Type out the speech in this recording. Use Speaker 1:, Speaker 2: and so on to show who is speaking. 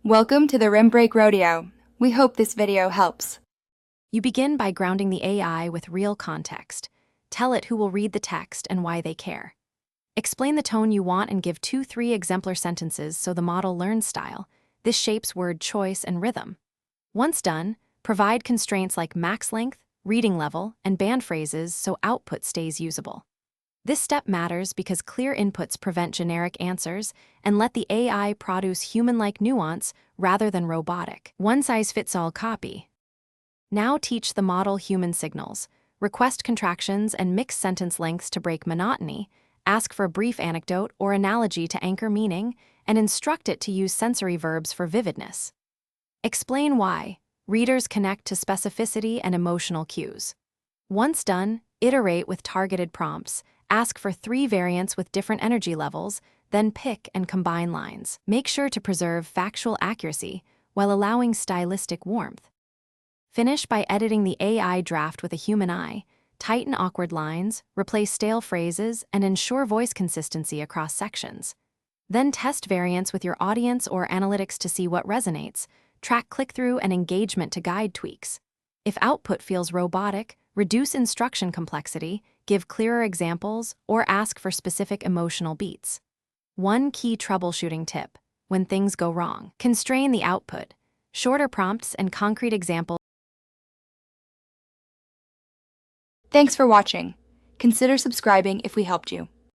Speaker 1: Welcome to the Rim Break Rodeo. We hope this video helps.
Speaker 2: You begin by grounding the AI with real context. Tell it who will read the text and why they care. Explain the tone you want and give 2-3 exemplar sentences so the model learns style. This shapes word choice and rhythm. Once done, provide constraints like max length, reading level, and band phrases so output stays usable. This step matters because clear inputs prevent generic answers and let the AI produce human-like nuance rather than robotic, one-size-fits-all copy. Now teach the model human signals, request contractions and mix sentence lengths to break monotony, ask for a brief anecdote or analogy to anchor meaning, and instruct it to use sensory verbs for vividness. Explain why. Readers connect to specificity and emotional cues. Once done, iterate with targeted prompts. Ask for 3 variants with different energy levels, then pick and combine lines. Make sure to preserve factual accuracy while allowing stylistic warmth. Finish by editing the AI draft with a human eye. Tighten awkward lines, replace stale phrases, and ensure voice consistency across sections. Then test variants with your audience or analytics to see what resonates. Track click-through and engagement to guide tweaks. If output feels robotic, reduce instruction complexity, give clearer examples, or ask for specific emotional beats. One key troubleshooting tip: when things go wrong, constrain the output. Shorter prompts and concrete examples.
Speaker 1: Thanks for watching. Consider subscribing if we helped you.